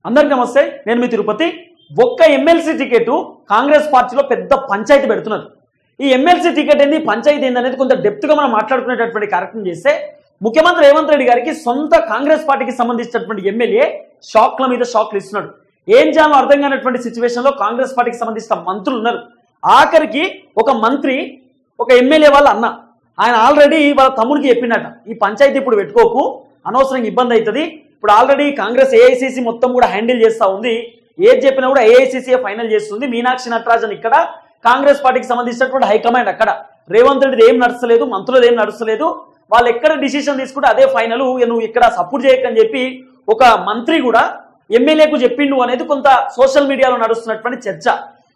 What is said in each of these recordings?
అందరికీ నమస్తే, నేను మీ తిరుపతి. ఒక్క ఎమ్మెల్సీ టికెట్ కాంగ్రెస్ పార్టీలో పెద్ద పంచాయతీ పెడుతున్నారు. ఈ ఎమ్మెల్సీ టికెట్ ఏంది, పంచాయతీ ఏంది అనేది కొంత డెప్త్గా మనం మాట్లాడుకునేటటువంటి కార్యక్రమం చేస్తే ముఖ్యమంత్రి రేవంత్ రెడ్డి గారికి సొంత కాంగ్రెస్ పార్టీకి సంబంధించినటువంటి ఎమ్మెల్యే షాక్ల మీద షాక్లు ఇస్తున్నాడు. ఏం చేయాలో అర్థం కానటువంటి సిచ్యువేషన్లో కాంగ్రెస్ పార్టీకి సంబంధించిన మంత్రులు ఉన్నారు. ఆఖరికి ఒక మంత్రి ఒక ఎమ్మెల్యే వాళ్ళ అన్న ఆయన ఆల్రెడీ వాళ్ళ తమ్ముడికి చెప్పినట్ట, ఈ పంచాయతీ ఇప్పుడు పెట్టుకోకు, అనవసరంగా ఇబ్బంది అవుతుంది. ఇప్పుడు ఆల్రెడీ కాంగ్రెస్ ఏఐసిసి మొత్తం కూడా హ్యాండిల్ చేస్తూ ఉంది, ఏది చెప్పినా కూడా ఏఐసిసిఏ ఫైనల్ చేస్తుంది. మీనాక్షి నటరాజన్ ఇక్కడ కాంగ్రెస్ పార్టీకి సంబంధించినటువంటి హైకమాండ్ అక్కడ, రేవంత్ రెడ్డి ఏం నడుస్తలేదు, మంత్రులు ఏం నడుస్తలేదు, వాళ్ళు ఎక్కడ డిసిషన్ తీసుకుంటే అదే ఫైనల్, నువ్వు ఇక్కడ సపోర్ట్ చేయకని చెప్పి ఒక మంత్రి కూడా ఎమ్మెల్యేకు చెప్పిండు అనేది కొంత సోషల్ మీడియాలో నడుస్తున్నటువంటి చర్చ.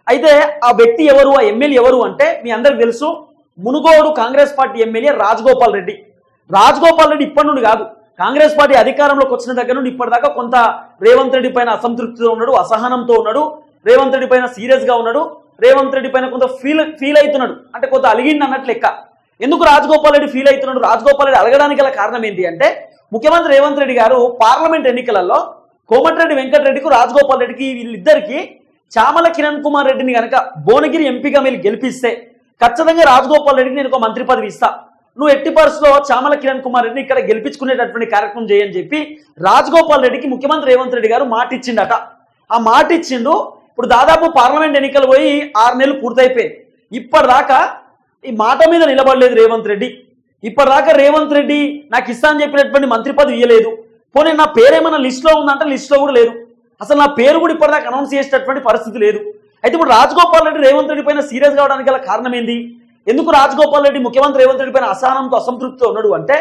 అయితే ఆ వ్యక్తి ఎవరు, ఆ ఎమ్మెల్యే ఎవరు అంటే మీ అందరికి తెలుసు, మునుగోడు కాంగ్రెస్ పార్టీ ఎమ్మెల్యే రాజగోపాల్ రెడ్డి. రాజగోపాల్ రెడ్డి ఇప్పటి నుండి కాదు, కాంగ్రెస్ పార్టీ అధికారంలోకి వచ్చిన దగ్గర నుండి ఇప్పటిదాకా కొంత రేవంత్ రెడ్డి పైన అసంతృప్తితో ఉన్నాడు, అసహనంతో ఉన్నాడు, రేవంత్ రెడ్డి పైన సీరియస్ గా ఉన్నాడు, రేవంత్ రెడ్డి పైన కొంత ఫీల్ అవుతున్నాడు, అంటే కొంత అలిగిండి అన్నట్లు లెక్క. ఎందుకు రాజగోపాల్ రెడ్డి ఫీల్ అవుతున్నాడు, రాజగోపాల్ రెడ్డి అలగడానికి గల కారణం ఏంటి అంటే, ముఖ్యమంత్రి రేవంత్ రెడ్డి గారు పార్లమెంట్ ఎన్నికలలో కోమటిరెడ్డి వెంకటరెడ్డికి రాజగోపాల్ రెడ్డికి వీళ్ళిద్దరికి చామల కిరణ్ కుమార్ రెడ్డిని కనుక భువనగిరి ఎంపీగా మీరు గెలిపిస్తే ఖచ్చితంగా రాజగోపాల్ రెడ్డికి నేను ఒక మంత్రి పదవి ఇస్తా, నువ్వు ఎట్టి పరిస్థితిలో చామల కిరణ్ కుమార్ రెడ్డిని ఇక్కడ గెలిపించుకునేటటువంటి కార్యక్రమం చేయని చెప్పి రాజగోపాల్ రెడ్డికి ముఖ్యమంత్రి రేవంత్ రెడ్డి గారు మాట ఇచ్చిండట. ఆ మాట ఇచ్చిండు. ఇప్పుడు దాదాపు పార్లమెంట్ ఎన్నికలు పోయి 6 నెలలు పూర్తయిపోయాయి. ఇప్పటిదాకా ఈ మాట మీద నిలబడలేదు రేవంత్ రెడ్డి. ఇప్పటిదాకా రేవంత్ రెడ్డి నాకు ఇస్తా అని చెప్పినటువంటి మంత్రి పదవి ఇవ్వలేదు. పోనీ నా పేరేమైనా లిస్టులో ఉందంటే లిస్టులో కూడా లేదు. అసలు నా పేరు కూడా ఇప్పటిదాకా అనౌన్స్ చేసేటటువంటి పరిస్థితి లేదు. అయితే ఇప్పుడు రాజగోపాల్ రెడ్డి రేవంత్ రెడ్డి పైన సీరియస్ కావడానికి గల కారణం ఏంది, ఎందుకు రాజగోపాల్ రెడ్డి ముఖ్యమంత్రి రేవంత్ రెడ్డి పైన అసహనంతో అసంతృప్తితో ఉన్నాడు అంటే,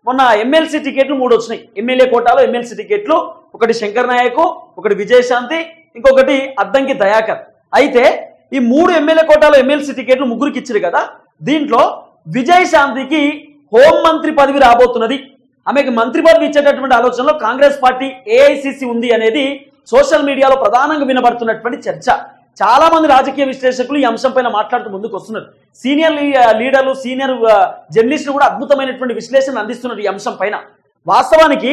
మొన్న ఎమ్మెల్సీ టికెట్లు 3 వచ్చినాయి. ఎమ్మెల్యే కోటాలో ఎమ్మెల్సీ టికెట్లు, ఒకటి శంకర్ నాయక్, ఒకటి విజయశాంతి, ఇంకొకటి అద్దంకి దయాకర్. అయితే ఈ 3 ఎమ్మెల్యే కోటాలో ఎమ్మెల్సీ టికెట్లు ముగ్గురికి ఇచ్చారు కదా, దీంట్లో విజయశాంతికి హోంమంత్రి పదవి రాబోతున్నది. ఆమెకు మంత్రి పదవి ఇచ్చేటటువంటి ఆలోచనలో కాంగ్రెస్ పార్టీ ఏఐసిసి ఉంది అనేది సోషల్ మీడియాలో ప్రధానంగా వినబడుతున్నటువంటి చర్చ. చాలా మంది రాజకీయ విశ్లేషకులు ఈ అంశం పైన మాట్లాడుతూ ముందుకు వస్తున్నారు. సీనియర్ లీడర్లు, సీనియర్ జర్నలిస్టులు కూడా అద్భుతమైనటువంటి విశ్లేషణ అందిస్తున్నారు ఈ అంశం పైన. వాస్తవానికి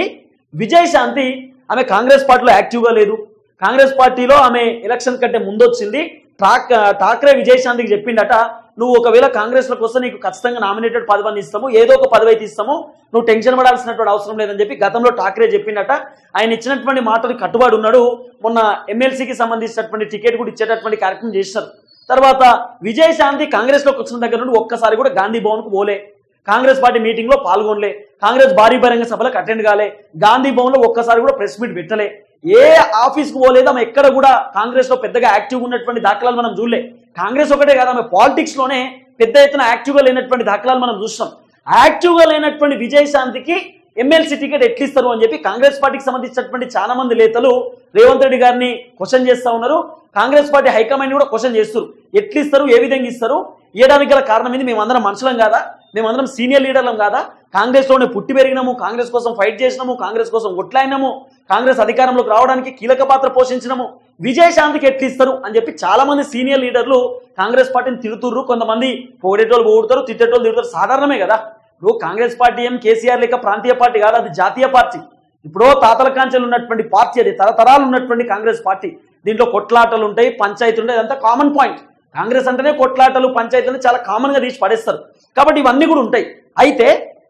విజయశాంతి ఆమె కాంగ్రెస్ పార్టీలో యాక్టివ్గా లేదు. కాంగ్రెస్ పార్టీలో ఆమె ఎలక్షన్ కంటే ముందొచ్చింది. ఠాక్రే విజయశాంతికి చెప్పిండట, నువ్వు ఒకవేళ కాంగ్రెస్లోకి వస్తే నీకు ఖచ్చితంగా నామినేటెడ్ పదవిని ఇస్తాము, ఏదో ఒక పదవి అయితే ఇస్తాము, నువ్వు టెన్షన్ పడాల్సినటువంటి అవసరం లేదని చెప్పి గతంలో ఠాక్రే చెప్పిండట. ఆయన ఇచ్చినటువంటి మాటలు కట్టుబడి ఉన్నాడు. మొన్న ఎమ్మెల్సీకి సంబంధించినటువంటి టికెట్ కూడా ఇచ్చేటటువంటి కార్యక్రమం చేశారు. తర్వాత విజయశాంతి కాంగ్రెస్లోకి వచ్చిన దగ్గర నుండి ఒక్కసారి కూడా గాంధీ భవన్కు పోలే, కాంగ్రెస్ పార్టీ మీటింగ్ లో పాల్గొనలే, కాంగ్రెస్ భారీ బహిరంగ సభలకు అటెండ్ కాలే, గాంధీ భవన్ లో ఒక్కసారి కూడా ప్రెస్ మీట్ పెట్టలే, ఏ ఆఫీస్కు పోలేదు. ఆమె ఎక్కడ కూడా కాంగ్రెస్ లో పెద్దగా యాక్టివ్గా ఉన్నటువంటి దాఖలాలు మనం చూడలే. కాంగ్రెస్ ఒకటే కాదు, ఆమె పాలిటిక్స్ లోనే పెద్ద ఎత్తున యాక్టివ్గా లేనటువంటి దాఖలాలు మనం చూస్తాం. యాక్టివ్గా లేనటువంటి విజయశాంతికి ఎమ్మెల్సీ టికెట్ ఎట్లిస్తారు అని చెప్పి కాంగ్రెస్ పార్టీకి సంబంధించినటువంటి చాలా మంది నేతలు రేవంత్ రెడ్డి గారిని క్వశ్చన్ చేస్తా ఉన్నారు. కాంగ్రెస్ పార్టీ హైకమాండ్ కూడా క్వశ్చన్ చేస్తారు, ఎట్లిస్తారు, ఏ విధంగా ఇస్తారు, ఇవ్వడానికి గల కారణం ఏంది, మేమందరం మనుషులం కాదా, మేమందరం సీనియర్ లీడర్లం కాదా, కాంగ్రెస్ లోనే పుట్టి పెరిగినాము, కాంగ్రెస్ కోసం ఫైట్ చేసినాము, కాంగ్రెస్ కోసం ఒట్లాయినాము, కాంగ్రెస్ అధికారంలోకి రావడానికి కీలక పాత్ర పోషించినాము, విజయశాంతికి ఎట్లిస్తారు అని చెప్పి చాలా మంది సీనియర్ లీడర్లు కాంగ్రెస్ పార్టీని తిడుతుర్రు. కొంతమంది పొగిడేటోళ్ళు పొగుడుతారు, తిట్టేటోళ్ళు తిడతారు, సాధారణమే కదా. ఇప్పుడు కాంగ్రెస్ పార్టీ ఏం కేసీఆర్ లేక ప్రాంతీయ పార్టీ కాదు, అది జాతీయ పార్టీ. ఇప్పుడు తాతల కాంచెలు ఉన్నటువంటి పార్టీ, అది తరతరాలు ఉన్నటువంటి కాంగ్రెస్ పార్టీ. దీంట్లో కొట్లాటలు ఉంటాయి, పంచాయతీలు ఉంటాయి, అదంతా కామన్ పాయింట్. కాంగ్రెస్ అంటేనే కొట్లాటలు, పంచాయతీలు చాలా కామన్ గా తీసి పడేస్తారు, కాబట్టి ఇవన్నీ కూడా ఉంటాయి. అయితే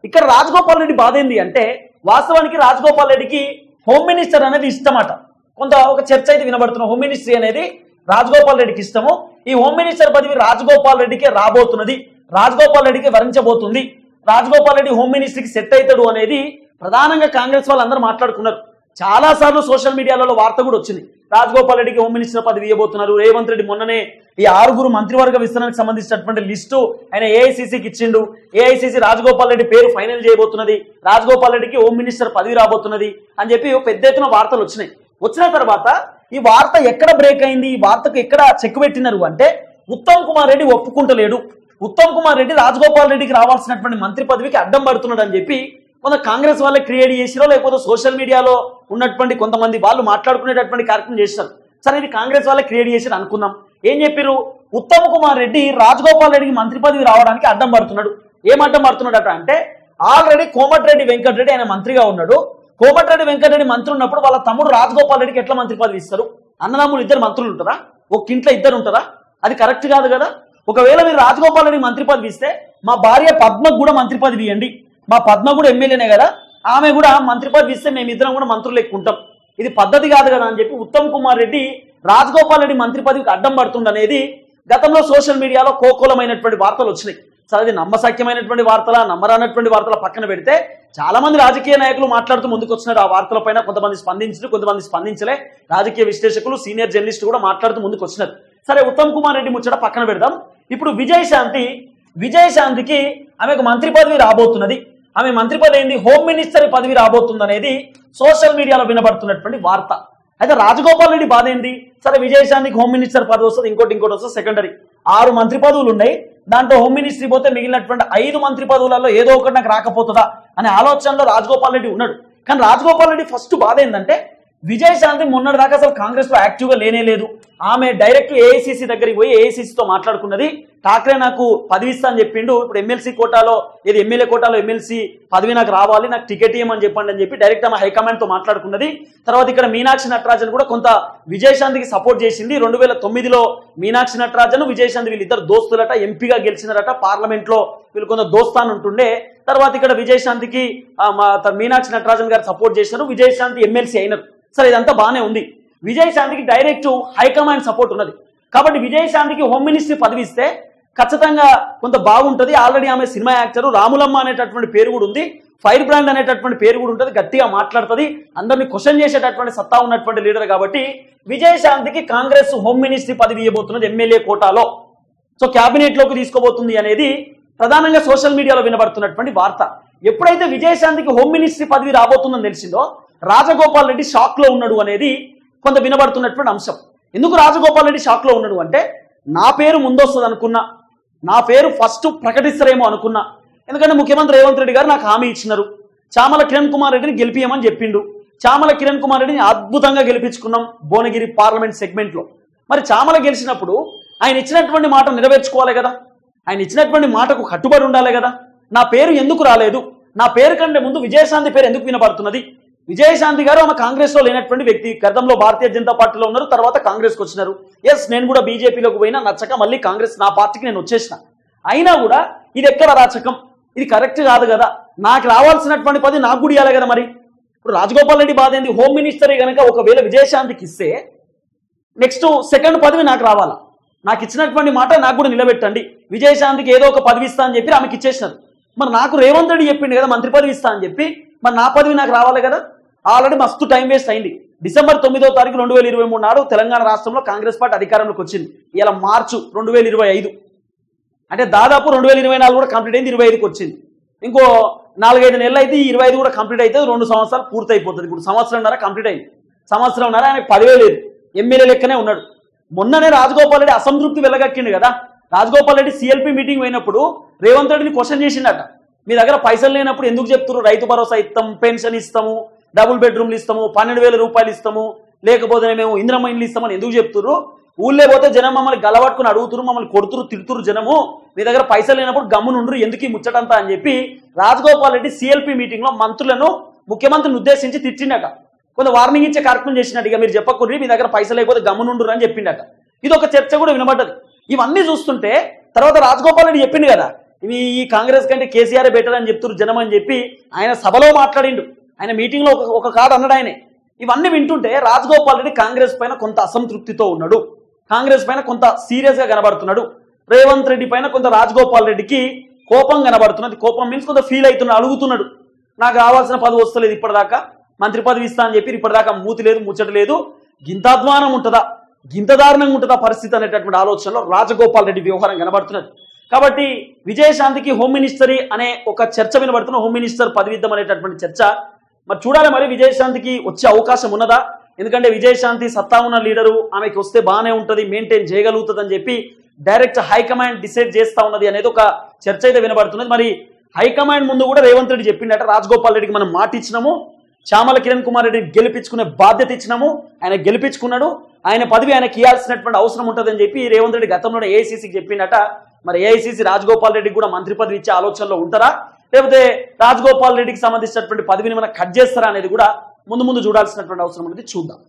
ఇక్కడ రాజగోపాల్ రెడ్డి బాధ ఏంది అంటే, వాస్తవానికి రాజగోపాల్ రెడ్డికి హోమ్ మినిస్టర్ అనేది ఇష్టమట. కొంత ఒక చర్చ అయితే వినబడుతున్న హోమ్ మినిస్ట్రీ అనేది రాజగోపాల్ రెడ్డికి ఇష్టము. ఈ హోమ్ మినిస్టర్ పదవి రాజగోపాల్ రెడ్డికి రాబోతున్నది, రాజగోపాల్ రెడ్డికి వరించబోతుంది, రాజగోపాల్ రెడ్డి హోమ్ మినిస్ట్రీకి సెట్ అవుతాడు అనేది ప్రధానంగా కాంగ్రెస్ వాళ్ళందరూ మాట్లాడుకున్నారు. చాలా సార్లు సోషల్ మీడియాలలో వార్త కూడా వచ్చింది, రాజగోపాల్ రెడ్డికి హోమ్ మినిస్టర్ పదవి ఇవ్వబోతున్నారు. రేవంత్ రెడ్డి మొన్ననే ఈ 6 మంత్రివర్గ విస్తరణకు సంబంధించినటువంటి లిస్టు ఆయన ఏఐసిసికి ఇచ్చిండు. ఏఐసిసి రాజగోపాల్ రెడ్డి పేరు ఫైనల్ చేయబోతున్నది, రాజగోపాల్ రెడ్డికి హోమ్ మినిస్టర్ పదవి రాబోతున్నది అని చెప్పి పెద్ద ఎత్తున వార్తలు వచ్చినాయి. వచ్చిన తర్వాత ఈ వార్త ఎక్కడ బ్రేక్ అయింది, ఈ వార్తకు ఎక్కడ చెక్ పెట్టినారు అంటే, ఉత్తమ్ కుమార్ రెడ్డి ఒప్పుకుంటలేడు, ఉత్తమ్ కుమార్ రెడ్డి రాజగోపాల్ రెడ్డికి రావాల్సినటువంటి మంత్రి పదవికి అడ్డం పడుతున్నాడు అని చెప్పి కొంత కాంగ్రెస్ వాళ్ళే క్రియేట్ చేసిరో, లేకపోతే సోషల్ మీడియాలో ఉన్నటువంటి కొంతమంది వాళ్ళు మాట్లాడుకునేటటువంటి కార్యక్రమం చేస్తారు. సరే, ఇది కాంగ్రెస్ వాళ్ళే క్రియేట్ చేసి అనుకున్నాం. ఏం చెప్పారు, ఉత్తమ్ కుమార్ రెడ్డి రాజగోపాల్ రెడ్డికి మంత్రి పదవి రావడానికి అడ్డం పడుతున్నాడు. ఏం అడ్డం పడుతున్నాడట అంటే, ఆల్రెడీ కోమటిరెడ్డి వెంకటరెడ్డి ఆయన మంత్రిగా ఉన్నాడు, కోమటిరెడ్డి వెంకటరెడ్డి మంత్రి ఉన్నప్పుడు వాళ్ళ తమ్ముడు రాజగోపాల్ రెడ్డికి ఎట్లా మంత్రి పదవి ఇస్తారు? అన్నదమ్ములు ఇద్దరు మంత్రులు ఉంటారా? ఒక ఇంట్లో ఇద్దరు ఉంటారా? అది కరెక్ట్ కాదు కదా. ఒకవేళ మీరు రాజగోపాల్ రెడ్డి మంత్రి పదవి ఇస్తే మా భార్య పద్మకు కూడా మంత్రి పదవి ఇవ్వండి, మా పద్మ కూడా ఎమ్మెల్యేనే కదా, ఆమె కూడా మంత్రి పదవి ఇస్తే మేమిద్దరం కూడా మంత్రులు ఎక్కుంటాం, ఇది పద్ధతి కాదు కదా అని చెప్పి ఉత్తమ్ కుమార్ రెడ్డి రాజగోపాల్ రెడ్డి మంత్రి పదవికి అడ్డం పడుతుందనేది గతంలో సోషల్ మీడియాలో కోకోలమైనటువంటి వార్తలు వచ్చినాయి. సరే, అది నమ్మశక్యమైనటువంటి వార్తల నమ్మరానటువంటి వార్తల పక్కన పెడితే చాలా మంది రాజకీయ నాయకులు మాట్లాడుతూ ముందుకు వచ్చినారు. ఆ వార్తల పైన కొంతమంది స్పందించారు, కొంతమంది స్పందించలే. రాజకీయ విశ్లేషకులు, సీనియర్ జర్నలిస్టు కూడా మాట్లాడుతూ ముందుకు వచ్చినారు. సరే, ఉత్తమ్ కుమార్ రెడ్డి ముచ్చట పక్కన పెడదాం. ఇప్పుడు విజయశాంతికి ఆమెకు మంత్రి పదవి రాబోతున్నది. ఆమె మంత్రి పదవి ఏంది? హోమ్ మినిస్టర్ పదవి రాబోతుంది అనేది సోషల్ మీడియాలో వినబడుతున్నటువంటి వార్త. అయితే రాజగోపాల్ రెడ్డి బాధ ఏంది? సరే, విజయశాంతికి హోమ్ మినిస్టర్ పదవి వస్తుంది, ఇంకోటి వస్తుంది, సెకండరీ 6 మంత్రి పదవులు ఉన్నాయి. దాంట్లో హోమ్ మినిస్ట్రీ పోతే మిగిలినటువంటి 5 మంత్రి పదవులలో ఏదో ఒకటి నాకు రాకపోతుందా అనే ఆలోచనలో రాజగోపాల్ రెడ్డి ఉన్నాడు. కానీ రాజగోపాల్ రెడ్డి ఫస్ట్ బాధ ఏంటంటే విజయశాంతి మొన్నటి దాకా అసలు కాంగ్రెస్ లో యాక్టివ్ గా లేనే లేదు. ఆమె డైరెక్ట్ ఏఐసిసి దగ్గరికి పోయి ఏఐసిసితో మాట్లాడుకున్నది. ఠాక్రే నాకు పదవి ఇస్తా అని చెప్పిండు, ఇప్పుడు ఎమ్మెల్సీ కోటాలో ఏది ఎమ్మెల్యే కోటాలో ఎమ్మెల్సీ పదవి నాకు రావాలి, నాకు టికెట్ ఇవ్వమని చెప్పండి అని చెప్పి డైరెక్ట్ ఆమె హైకమాండ్ తో మాట్లాడుకున్నది. తర్వాత ఇక్కడ మీనాక్షి నటరాజన్ కూడా కొంత విజయశాంతికి సపోర్ట్ చేసింది. 2009లో మీనాక్షి నటరాజన్ విజయశాంతి వీళ్ళిద్దరు దోస్తులట, ఎంపీగా గెలిచినారట, పార్లమెంట్ లో వీళ్ళు కొంత దోస్తాన్ ఉంటుండే. తర్వాత ఇక్కడ విజయశాంతికి మీనాక్షి నటరాజన్ గారు సపోర్ట్ చేసినారు, విజయశాంతి ఎమ్మెల్సీ అయినారు. సరే, ఇదంతా బాగానే ఉంది. విజయశాంతికి డైరెక్ట్ హైకమాండ్ సపోర్ట్ ఉన్నది కాబట్టి విజయశాంతికి హోమ్ మినిస్ట్రీ పదవి ఇస్తే ఖచ్చితంగా కొంత బాగుంటుంది. ఆల్రెడీ ఆమె సినిమా యాక్టర్, రాములమ్మ అనేటటువంటి పేరు కూడా ఉంది, ఫైర్ బ్రాండ్ అనేటటువంటి పేరు కూడా ఉంటుంది, గట్టిగా మాట్లాడుతుంది, అందరినీ క్వశ్చన్ చేసేటటువంటి సత్తా ఉన్నటువంటి లీడర్ కాబట్టి విజయశాంతికి కాంగ్రెస్ హోమ్ మినిస్ట్రీ పదవి ఇవ్వబోతున్నది ఎమ్మెల్యే కోటాలో. సో క్యాబినెట్ లోకి తీసుకోబోతుంది అనేది ప్రధానంగా సోషల్ మీడియాలో వినబడుతున్నటువంటి వార్త. ఎప్పుడైతే విజయశాంతికి హోమ్ మినిస్ట్రీ పదవి రాబోతుందని తెలిసిందో రాజగోపాల్ రెడ్డి షాక్ లో ఉన్నాడు అనేది కొంత వినబడుతున్నటువంటి అంశం. ఎందుకు రాజగోపాల్ రెడ్డి షాక్ లో ఉన్నాడు అంటే, నా పేరు ముందొస్తుంది అనుకున్నా, నా పేరు ఫస్ట్ ప్రకటిస్తారేమో అనుకున్నా. ఎందుకంటే ముఖ్యమంత్రి రేవంత్ రెడ్డి గారు నాకు హామీ ఇచ్చినారు, చామల కిరణ్ కుమార్ రెడ్డిని గెలిపియమని చెప్పిండు. చామల కిరణ్ కుమార్ రెడ్డిని అద్భుతంగా గెలిపించుకున్నాం భువనగిరి పార్లమెంట్ సెగ్మెంట్ లో. మరి చామల గెలిచినప్పుడు ఆయన ఇచ్చినటువంటి మాట నెరవేర్చుకోవాలి కదా, ఆయన ఇచ్చినటువంటి మాటకు కట్టుబడి ఉండాలి కదా. నా పేరు ఎందుకు రాలేదు? నా పేరు కంటే ముందు విజయశాంతి పేరు ఎందుకు వినబడుతున్నది? విజయశాంతి గారు ఆమె కాంగ్రెస్ లో లేనటువంటి వ్యక్తి, గతంలో భారతీయ జనతా పార్టీలో ఉన్నారు, తర్వాత కాంగ్రెస్కి వచ్చినారు. ఎస్, నేను కూడా బీజేపీలోకి పోయినా, నచ్చక మళ్ళీ కాంగ్రెస్ నా పార్టీకి నేను వచ్చేసిన. అయినా కూడా ఇది ఎక్కడ రాచకం, ఇది కరెక్ట్ కాదు కదా, నాకు రావాల్సినటువంటి పదవి నాకు కూడా ఇవ్వాలి కదా. మరి ఇప్పుడు రాజగోపాల్ రెడ్డి బాధ ఏంది? హోమ్ మినిస్టరే కనుక ఒకవేళ విజయశాంతికి ఇస్తే నెక్స్ట్ సెకండ్ పదవి నాకు రావాలా? నాకు ఇచ్చినటువంటి మాట నాకు కూడా నిలబెట్టండి, విజయశాంతికి ఏదో ఒక పదవి ఇస్తా అని చెప్పి ఆమెకి ఇచ్చేసినారు. మరి నాకు రేవంత్ రెడ్డి చెప్పిండు కదా మంత్రి పదవి ఇస్తా అని చెప్పి, మరి నా పదవి నాకు రావాలి కదా. ఆల్రెడీ మస్తు టైం వేస్ట్ అయింది. డిసెంబర్ 9వ తారీఖు 2023 నాడు తెలంగాణ రాష్ట్రంలో కాంగ్రెస్ పార్టీ అధికారంలోకి వచ్చింది. ఇలా మార్చు 2025, అంటే దాదాపు 2024 కూడా కంప్లీట్ అయింది, 25కి వచ్చింది. ఇంకో 4-5 నెలలు అయితే 25 కూడా కంప్లీట్ అయితే 2 సంవత్సరాలు పూర్తి అయిపోతుంది. ఇప్పుడు సంవత్సరంన్నర కంప్లీట్ అయింది. సంవత్సరంన్నర ఆయనకు పదవే లేదు, ఎమ్మెల్యే లెక్కనే ఉన్నాడు. మొన్ననే రాజగోపాల్ రెడ్డి అసంతృప్తి వెళ్ళగక్కిండు కదా. రాజగోపాల్ రెడ్డి సిఎల్పి మీటింగ్ పోయినప్పుడు రేవంత్ రెడ్డిని క్వశ్చన్ చేసిండట, మీ దగ్గర పైసలు లేనప్పుడు ఎందుకు చెప్తున్నారు రైతు భరోసా ఇస్తాము, పెన్షన్ ఇస్తాము, డబుల్ బెడ్రూమ్లు ఇస్తాము, 12,000 రూపాయలు ఇస్తాము, లేకపోతే మేము ఇందిరమ్మ ఇండ్లు ఇస్తామని ఎందుకు చెప్తున్నారు? ఊళ్ళో పోతే జనం మమ్మల్ని గలవట్టుకుని అడుగుతురు, మమ్మల్ని కొడుతురు, తిడుతురు జనము, మీ దగ్గర పైసలు లేనప్పుడు గమ్మునుండ్రు, ఎందుకు ఈ ముచ్చటంతా అని చెప్పి రాజగోపాల్ రెడ్డి సిఎల్పి మీటింగ్ లో మంత్రులను, ముఖ్యమంత్రిని ఉద్దేశించి తిట్టిండట. కొంత వార్నింగ్ ఇచ్చే కార్యక్రమం చేసినట్టు, ఇక మీరు చెప్పకూడదు, మీ దగ్గర పైసలు లేకపోతే గమ్మునుండ్రు అని చెప్పిండట. ఇది ఒక చర్చ కూడా వినబడ్డది. ఇవన్నీ చూస్తుంటే తర్వాత రాజగోపాల్ రెడ్డి చెప్పిండు కదా, ఇవి ఈ కాంగ్రెస్ కంటే కేసీఆర్ బెటర్ అని చెప్తున్నారు జనం అని చెప్పి ఆయన సభలో మాట్లాడిండు, ఆయన మీటింగ్ లో ఒక కాదు అన్నాడు ఆయనే. ఇవన్నీ వింటుంటే రాజగోపాల్ రెడ్డి కాంగ్రెస్ పైన కొంత అసంతృప్తితో ఉన్నాడు, కాంగ్రెస్ పైన కొంత సీరియస్ గా కనబడుతున్నాడు. రేవంత్ రెడ్డి పైన కొంత రాజగోపాల్ రెడ్డికి కోపం కనబడుతున్నది. కోపం మీన్స్ కొంత ఫీల్ అవుతున్నాడు, అడుగుతున్నాడు, నాకు రావాల్సిన పదవి వస్తలేదు, ఇప్పటిదాకా మంత్రి పదవి ఇస్తా అని చెప్పి ఇప్పటిదాకా మూతి లేదు, ముచ్చట లేదు, గింత అధ్వానం ఉంటుందా, గింత దారుణంగా ఉంటుందా పరిస్థితి అనేటటువంటి ఆలోచనలో రాజగోపాల్ రెడ్డి వ్యవహారం కనబడుతున్నది. కాబట్టి విజయశాంతికి హోమ్ మినిస్టరీ అనే ఒక చర్చ వినబడుతున్న, హోమ్ మినిస్టర్ పదవి ఇద్దాం అనేటటువంటి చర్చ. మరి చూడాలి, మరి విజయశాంతికి వచ్చే అవకాశం ఉన్నదా? ఎందుకంటే విజయశాంతి సత్తా ఉన్న లీడరు, ఆమెకి వస్తే బాగానే ఉంటుంది, మెయింటైన్ చేయగలుగుతుంది అని చెప్పి డైరెక్ట్ హైకమాండ్ డిసైడ్ చేస్తా ఉన్నది అనేది ఒక చర్చ అయితే వినబడుతున్నది. మరి హైకమాండ్ ముందు కూడా రేవంత్ రెడ్డి చెప్పిండట, రాజగోపాల్ రెడ్డికి మనం మాట ఇచ్చినాము, చామల కిరణ్ కుమార్ రెడ్డిని గెలిపించుకునే బాధ్యత ఇచ్చినాము, ఆయన గెలిపించుకున్నాడు, ఆయన పదవి ఆయనకి ఇవ్వాల్సినటువంటి అవసరం ఉంటుందని చెప్పి రేవంత్ రెడ్డి గతంలోనే ఏఐసీసీకి చెప్పిండట. మరి ఏఐసీసీ రాజగోపాల్ రెడ్డికి కూడా మంత్రి పదవి ఇచ్చే ఆలోచనలో ఉంటారా? లేకపోతే రాజగోపాల్ రెడ్డికి సంబంధించినటువంటి పదవిని మనం కట్ చేస్తారా అనేది కూడా ముందు ముందు చూడాల్సినటువంటి అవసరం అనేది చూద్దాం.